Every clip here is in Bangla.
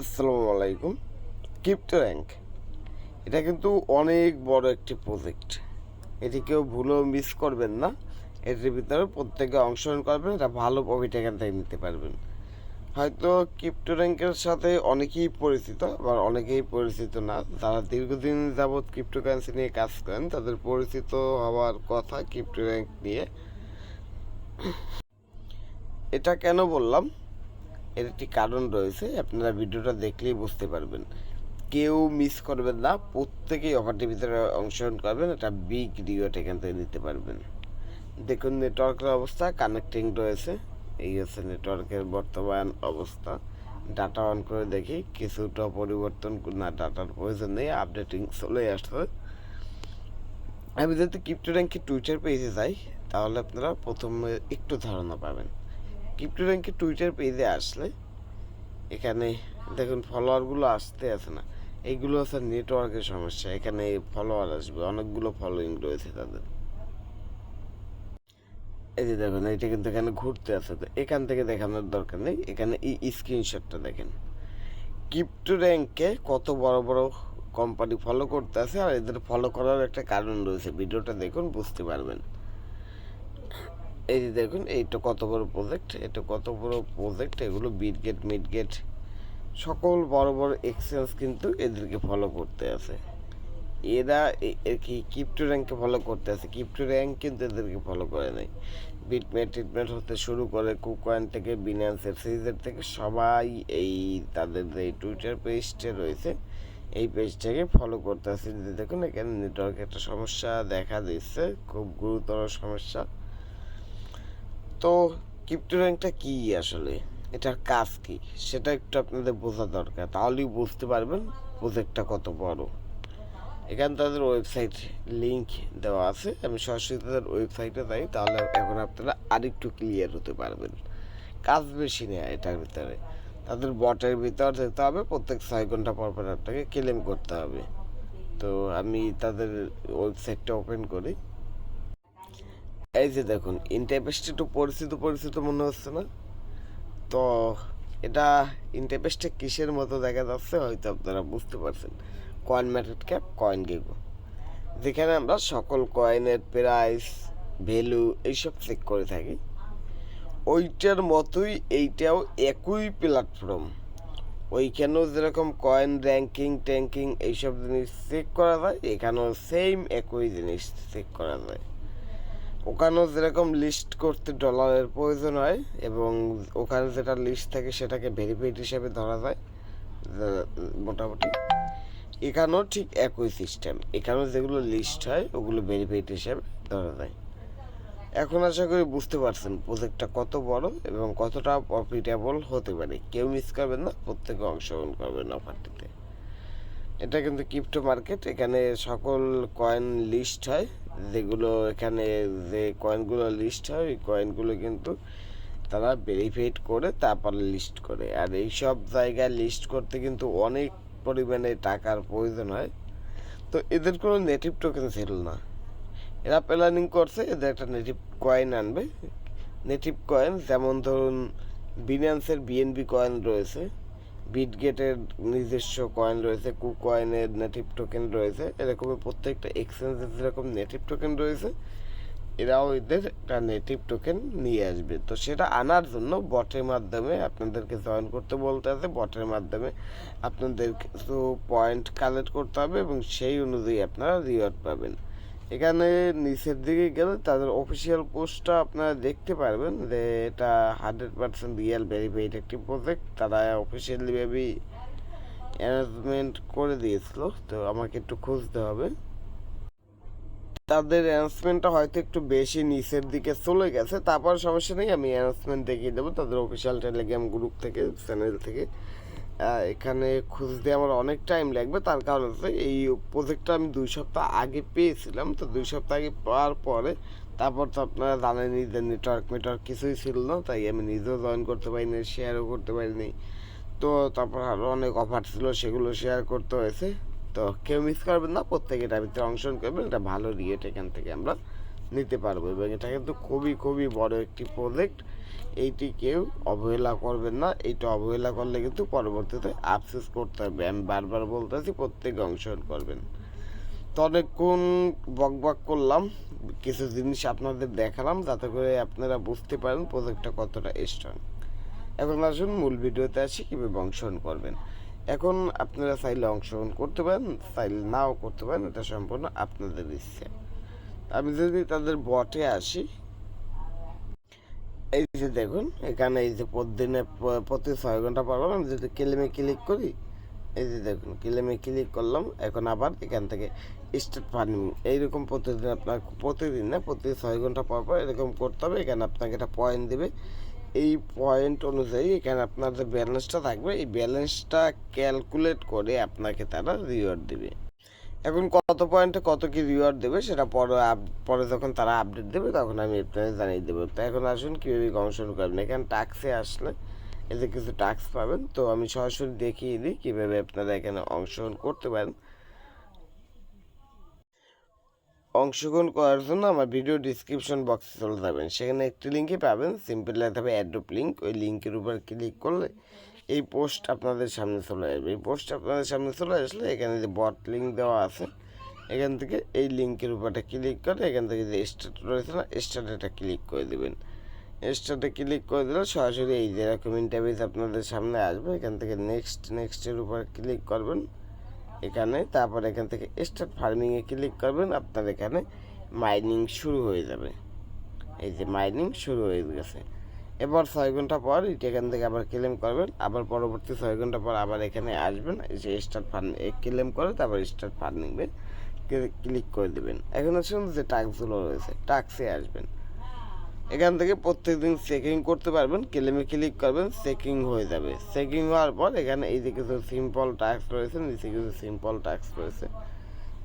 আসসালামু আলাইকুম। ক্রিপ্টো র্যাঙ্ক এটা কিন্তু অনেক বড় একটি প্রজেক্ট। এটি কেউ ভুলেও মিস করবেন না। এটির ভিতরে প্রত্যেকে অংশগ্রহণ করবেন, এটা ভালো প্রফিট এখান থেকে নিতে পারবেন। হয়তো ক্রিপ্টো র্যাঙ্কের সাথে অনেকেই পরিচিত, আবার অনেকেই পরিচিত না। যারা দীর্ঘদিন যাবৎ ক্রিপ্টো কারেন্সি নিয়ে কাজ করেন তাদের পরিচিত হওয়ার কথা ক্রিপ্টো র্যাঙ্ক নিয়ে। এটা কেন বললাম, এর একটি কারণ রয়েছে, আপনারা ভিডিওটা দেখলেই বুঝতে পারবেন। কেউ মিস করবেন না, প্রত্যেকেই অফারটির ভিতরে অংশগ্রহণ করবেন, একটা বিগ রিওয়ার্ড এখান থেকে নিতে পারবেন। দেখুন নেটওয়ার্কের অবস্থা কানেক্টিং রয়েছে, এই হচ্ছে নেটওয়ার্কের বর্তমান অবস্থা। ডাটা অন করে দেখি, কিছুটা পরিবর্তন না, ডাটার প্রয়োজন নেই, আপডেটিং চলে আসছে। আমি যদি ক্রিপ্টো র্যাঙ্কের টুইটার পেজে যাই তাহলে আপনারা প্রথমে একটু ধারণা পাবেন। ক্রিপ্টো র্যাঙ্কের টুইটার পেজে আসলে এখানে দেখুন ফলোয়ারগুলো আসতে আছে না, এইগুলো হচ্ছে নেটওয়ার্কের সমস্যা। এখানে ফলোয়ার আসবে, অনেকগুলো ফলোয়িং রয়েছে তাদের। এই যে দেখুন এইটা কিন্তু এখানে ঘুরতে আছে, তো এখান থেকে দেখানোর দরকার নেই, এখানে এই স্ক্রিনশটটা দেখেন। ক্রিপ্টো র্যাঙ্কে কত বড় বড় কোম্পানি ফলো করতে আছে, আর এদের ফলো করার একটা কারণ রয়েছে, ভিডিওটা দেখুন বুঝতে পারবেন। এই যে দেখুন এইটা কত বড় প্রজেক্ট, এটা কত বড় প্রজেক্ট, এগুলো বিটগেট মিডগেট সকল বড় বড় এক্সচেঞ্জ কিন্তু এদেরকে ফলো করতে আছে। এরা কি ক্রিপ্টো র্যাঙ্ককে ফলো করতে আছে, ক্রিপ্টো র্যাঙ্ক কিন্তু এদেরকে ফলো করে নাই। বিটমেট ট্রিটমেন্ট হতে শুরু করে কুকয়েন থেকে বিনান্সের সিরিজের থেকে সবাই এই তাদের যে টুইটার পেজটা রয়েছে এই পেজটাকে ফলো করতে আছে। দেখুন এখানে নেটওয়ার্কে একটা সমস্যা দেখা দিচ্ছে, খুব গুরুতর সমস্যা। তো ক্রিপ্টো র্যাঙ্কটা কী আসলে, এটার কাজ কি সেটা একটু আপনাদের বোঝা দরকার, তাহলেই বুঝতে পারবেন প্রজেক্টটা কত বড়। এখানে তাদের ওয়েবসাইট লিংক দেওয়া আছে, আমি সরাসরি তাদের ওয়েবসাইটে যাই, তাহলে এখন আপনারা আরেকটু ক্লিয়ার হতে পারবেন। কাজ বেশি নেই এটার ভিতরে, তাদের বটের ভিতর যেতে হবে, প্রত্যেক 6 ঘন্টা পর পর আপনাকে ক্লেম করতে হবে। তো আমি তাদের ওয়েবসাইটটা ওপেন করি। এই যে দেখুন ইন্টারফেসটা একটু পরিচিত পরিচিত মনে হচ্ছে না? তো এটা ইন্টারফেসটা কিসের মতো দেখা যাচ্ছে হয়তো আপনারা বুঝতে পারছেন। কয়েন মার্কেট ক্যাপ, কয়েন গেগো, যেখানে আমরা সকল কয়েনের প্রাইস ভ্যালু এইসব চেক করে থাকি, ওইটার মতোই এইটাও একই প্ল্যাটফর্ম। ওইখানেও যেরকম কয়েন র্যাঙ্কিং ট্যাঙ্কিং এইসব জিনিস চেক করা যায়, এখানেও সেম একই জিনিস চেক করা যায়। ওখানেও যেরকম লিস্ট করতে ডলারের প্রয়োজন হয় এবং ওখানে যেটা লিস্ট থাকে সেটাকে ভেরিফাইড হিসেবে ধরা যায় মোটামুটি, এখানেও ঠিক একই সিস্টেম। এখানেও যেগুলো লিস্ট হয় ওগুলো ভেরিফাইড হিসেবে ধরা যায়। এখন আশা করি বুঝতে পারছেন প্রজেক্টটা কত বড় এবং কতটা প্রফিটেবল হতে পারে। কেউ মিস করবেন না, প্রত্যেকে অংশগ্রহণ করবেন অফারটিতে। এটা কিন্তু ক্রিপ্টো মার্কেট, এখানে সকল কয়েন লিস্ট হয়, যেগুলো এখানে যে কয়েনগুলো লিস্ট হয় ওই কয়েনগুলো কিন্তু তারা ভেরিফাইড করে তারপর লিস্ট করে। আর এই সব জায়গায় লিস্ট করতে কিন্তু অনেক পরিমাণে টাকার প্রয়োজন হয়। তো এদের কোনো নেটিভ টোকেন ছিল না, এরা প্ল্যানিং করছে এদের একটা নেটিভ কয়েন আনবে। নেটিভ কয়েন যেমন ধরুন বিনান্সের বিএনবি কয়েন রয়েছে, বিটগেটের নিজস্ব কয়েন রয়েছে, কুকয়েনের নেটিভ টোকেন রয়েছে, এরকমই প্রত্যেকটা এক্সচেঞ্জের যেরকম নেটিভ টোকেন রয়েছে এরাও এদের একটা নেটিভ টোকেন নিয়ে আসবে। তো সেটা আনার জন্য বটের মাধ্যমে আপনাদেরকে জয়েন করতে বলতে আছে, বটের মাধ্যমে আপনাদের কিছু পয়েন্ট কালেক্ট করতে হবে এবং সেই অনুযায়ী আপনারা রিওয়ার্ড পাবেন। এখানে নিচের দিকে গেলে তাদের অফিসিয়াল পোস্টটা আপনারা দেখতে পারবেন যে এটা 100% রিয়েল ভেরিফাইড একটি প্রজেক্ট। তারা অফিসিয়ালিভাবে অ্যানাউন্সমেন্ট করে দিয়েছিল, তো আমাকে একটু খুঁজতে হবে। তাদের অ্যানাউন্সমেন্টটা হয়তো একটু বেশি নিচের দিকে চলে গেছে, তারপর সমস্যা নেই, আমি অ্যানাউন্সমেন্ট দেখিয়ে দেবো তাদের অফিসিয়াল টেলিগ্রাম গ্রুপ থেকে, চ্যানেল থেকে। এখানে খুঁজতে আমার অনেক টাইম লাগবে, তার কারণ হচ্ছে এই প্রজেক্টটা আমি 2 সপ্তাহ আগে পেয়েছিলাম। তো 2 সপ্তাহ আগে পাওয়ার পরে তারপর তো আপনারা জানেনই যে নেটওয়ার্ক কিছুই ছিল না, তাই আমি নিজেও জয়েন করতে পারিনি, শেয়ারও করতে পারিনি। তো তারপর আরও অনেক অফার ছিল, সেগুলো শেয়ার করতে হয়েছে। তো কেউ মিস করবেন না, প্রত্যেকে এটার ভিতরে অংশগ্রহণ করবেন, এটা ভালো রিয়েট এখান থেকে আমরা নিতে পারবো এবং এটা কিন্তু খুবই খুবই বড় একটি প্রজেক্ট। এইটি কেউ অবহেলা করবেন না, এইটা অবহেলা করলে কিন্তু পরবর্তীতে আফসোস করতে হবে। আমি বারবার বলতেছি প্রত্যেকে অংশগ্রহণ করবেন। তো অনেকক্ষণ বকবক করলাম, কিছু জিনিস আপনাদের দেখালাম যাতে করে আপনারা বুঝতে পারেন প্রজেক্টটা কতটা স্ট্রং। এখন আসুন মূল ভিডিওতে আসি কীভাবে অংশগ্রহণ করবেন। এখন আপনারা চাইলে অংশগ্রহণ করতে পারেন, চাইলে নাও করতে পারেন, এটা সম্পূর্ণ আপনাদের ইচ্ছে। আমি যদি তাদের বটে আসি, এই যে দেখুন এখানে এই যে প্রতিদিনে প্রতি 6 ঘন্টা পর আমি যদি ক্লেমে ক্লিক করি, এই যে দেখুন ক্লেমে ক্লিক করলাম। এখন আবার এখান থেকে স্টার্ট ফার্মিং এইরকম প্রতিদিন আপনার, প্রতিদিন না প্রতি 6 ঘন্টা পর পর এরকম করতে হবে। এখানে আপনাকে একটা পয়েন্ট দেবে, এই পয়েন্ট অনুযায়ী এখানে আপনার যে ব্যালেন্সটা থাকবে এই ব্যালেন্সটা ক্যালকুলেট করে আপনাকে তারা রিওয়ার্ড দেবে। এখন কত পয়েন্টে কত কি রিওয়ার্ড দেবে সেটা পরে যখন তারা আপডেট দেবে তখন আমি আপনাদের জানিয়ে দেবো। তো এখন আসুন কীভাবে অংশগ্রহণ করবেন। এখানে টাস্কে আসলে এতে কিছু টাস্ক পাবেন, তো আমি সরাসরি দেখিয়ে দিই কীভাবে আপনারা এখানে অংশগ্রহণ করতে পারেন। অংশগ্রহণ করার জন্য আমার ভিডিও ডিসক্রিপশন বক্সে চলে যাবেন, সেখানে একটি লিঙ্কে পাবেন, সিম্পল লেখা হবে অ্যাড্রপ লিঙ্ক। ওই লিঙ্কের উপর ক্লিক করলে এই পোস্ট আপনাদের সামনে চলে আসবে। এই পোস্ট আপনাদের সামনে চলে আসলে এখানে যে বট লিঙ্ক দেওয়া আছে, এখান থেকে এই লিঙ্কের উপরটা ক্লিক করে এখান থেকে যে স্টার্ট রয়েছে না, স্টার্টেটা ক্লিক করে দেবেন। স্টার্টে ক্লিক করে দিলে সরাসরি এই যে এরকম ইন্টারভিউ আপনাদের সামনে আসবে। এখান থেকে নেক্সটের উপর ক্লিক করবেন এখানে, তারপর এখান থেকে স্টার্ট ফার্মিংয়ে ক্লিক করবেন। আপনার এখানে মাইনিং শুরু হয়ে যাবে। এই যে মাইনিং শুরু হয়ে গেছে। এবার 6 ঘন্টা পর এটা এখান থেকে আবার ক্লেম করবেন, আবার পরবর্তী 6 ঘন্টা পর আবার এখানে আসবেন, এই যে স্টার্ট ফার্মিং ক্লেম করে তারপর স্টার্ট ফার্মিংয়ে ক্লিক করে দেবেন। এখন আসুন যে টাস্কগুলো রয়েছে টাস্কে আসবেন, এখান থেকে প্রত্যেকদিন চেকিং করতে পারবেন। ক্লেমে ক্লিক করবেন, চেকিং হয়ে যাবে। চেকিং হওয়ার পর এখানে এই যে কিছু সিম্পল টাস্ক রয়েছে, নিচে কিছু সিম্পল টাস্ক রয়েছে,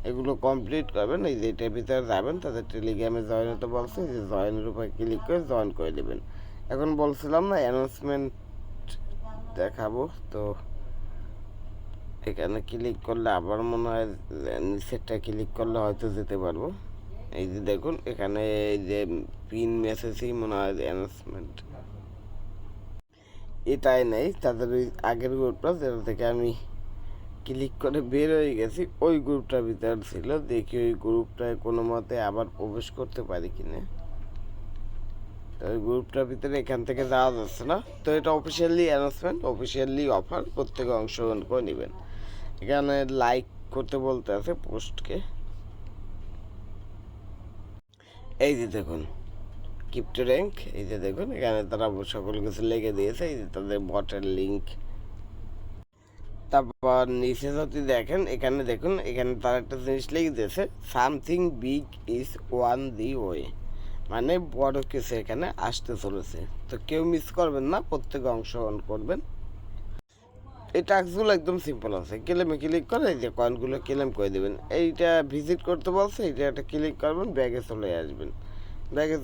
এগুলো কমপ্লিট করবেন। এই যে এটার ভিতরে যাবেন, তাদের টেলিগ্রামে জয়েন হতে বলছে, যে জয়েনের উপর ক্লিক করে জয়েন করে দেবেন। এখন বলছিলাম না অ্যানাউন্সমেন্ট দেখাবো, তো এখানে ক্লিক করলে আবার মনে হয় নিচেরটা ক্লিক করলে হয়তো যেতে পারবো। এই যে দেখুন এখানে এই যে পিন মেসেজই মনে হয় অ্যানাউন্সমেন্ট, এটাই নেই তাদের ওই আগের গ্রুপটা যেটা থেকে আমি ক্লিক করে বের হয়ে গেছি, ওই গ্রুপটার ভিতরে ছিল। দেখি ওই গ্রুপটায় কোনো মতে আবার প্রবেশ করতে পারি কিনা। তো ওই গ্রুপটার ভিতরে এখান থেকে যাওয়া যাচ্ছে না। তো এটা অফিসিয়ালি অ্যানাউন্সমেন্ট, অফিসিয়ালি অফার, প্রত্যেকে অংশগ্রহণ করে নেবেন। এখানে লাইক করতে বলতে আছে পোস্টকে। এই যে দেখুন ক্রিপ্টো র্যাঙ্ক, এই যে দেখুন এখানে তারা সকল কিছু লিখে দিয়েছে, এই যে তাদের বটের লিঙ্ক। তারপর নিচে যদি দেখেন এখানে দেখুন এখানে তারা একটা জিনিস লিখে দিয়েছে, something big is one the way, মানে বড় কিছু এখানে আসতে চলেছে। তো কেউ মিস করবেন না, প্রত্যেকে অংশগ্রহণ করবেন। এই টাস্কগুলো একদম সিম্পল আছে, ক্লেমে ক্লিক করে এই যে কয়েনগুলো ক্লেম করে দেবেন। এইটা ভিজিট করতে বলছে, এইটা একটা ক্লিক করবেন, ব্যাগে চলে আসবেন। ব্যাগে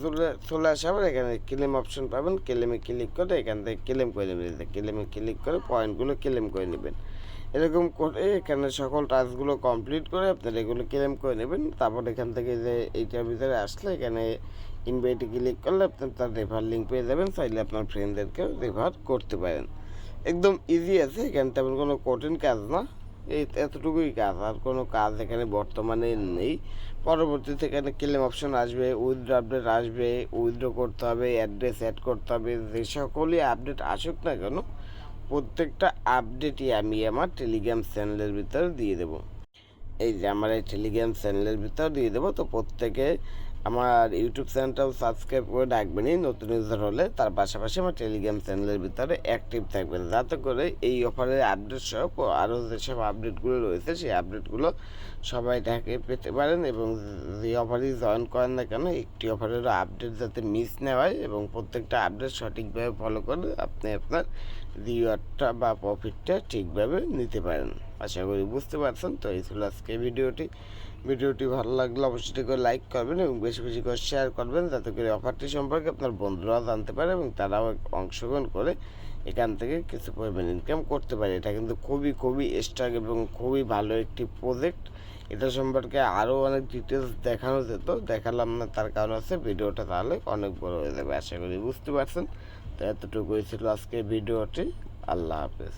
চলে আসার পর এখানে ক্লেম অপশন পাবেন, ক্লেমে ক্লিক করে এখান থেকে ক্লেম করে নেবেন। ক্লেমে ক্লিক করে পয়েন্টগুলো ক্লেম করে নেবেন। এরকম করে এখানে সকল টাস্কগুলো কমপ্লিট করে আপনারা এগুলো ক্লেম করে নেবেন। তারপর এখান থেকে যে এইটার ভিতরে আসলে এখানে ইনভাইটে ক্লিক করলে আপনি তার রেফার লিঙ্ক পেয়ে যাবেন, চাইলে আপনার ফ্রেন্ডদেরকেও রেফার করতে পারেন। একদম ইজি আছে, এখানে তেমন কোনো কঠিন কাজ না, এই এতটুকুই কাজ, আর কোনো কাজ এখানে বর্তমানে নেই। পরবর্তীতে এখানে ক্লেম অপশন আসবে, উইথড্র আপডেট আসবে, উইথড্র করতে হবে, অ্যাড্রেস অ্যাড করতে হবে। যে সকলই আপডেট আসুক না কেন প্রত্যেকটা আপডেটই আমি আমার টেলিগ্রাম চ্যানেলের ভিতরে দিয়ে দেবো। এই যে আমার এই টেলিগ্রাম চ্যানেলের ভিতরে দিয়ে দেবো। তো প্রত্যেকে আমার ইউটিউব চ্যানেলটাও সাবস্ক্রাইব করে রাখবেনই নতুন ইউজার হলে, তার পাশাপাশি আমার টেলিগ্রাম চ্যানেলের ভিতরে অ্যাক্টিভ থাকবেন, যাতে করে এই অফারের আপডেট সহ আরও যেসব আপডেটগুলো রয়েছে সেই আপডেটগুলো সবাই তাকে পেতে পারেন। এবং যে অফারই জয়েন করেন না কেন একটি অফারেরও আপডেট যাতে মিস না হয় এবং প্রত্যেকটা আপডেট সঠিকভাবে ফলো করে আপনি আপনার রিওয়ার্ডটা বা প্রফিটটা ঠিকভাবে নিতে পারেন। আশা করি বুঝতে পারছেন। তো এই ছিল আজকে ভিডিওটি ভালো লাগলে অবশ্যই করে লাইক করবেন এবং বেশি বেশি করে শেয়ার করবেন, যাতে করে অফারটি সম্পর্কে আপনার বন্ধুরাও জানতে পারে এবং তারাও অংশগ্রহণ করে এখান থেকে কিছু পরিমাণ ইনকাম করতে পারি। এটা কিন্তু খুবই স্ট্রং এবং খুবই ভালো একটি প্রজেক্ট। এটা সম্পর্কে আরও অনেক ডিটেলস দেখানো যেত, দেখালাম না, তার কারণ আছে ভিডিওটা তাহলে অনেক বড় হয়ে যাবে। আশা করি বুঝতে পারছেন। তো এতটুকুই ছিল আজকে ভিডিওটি। আল্লাহ হাফেজ।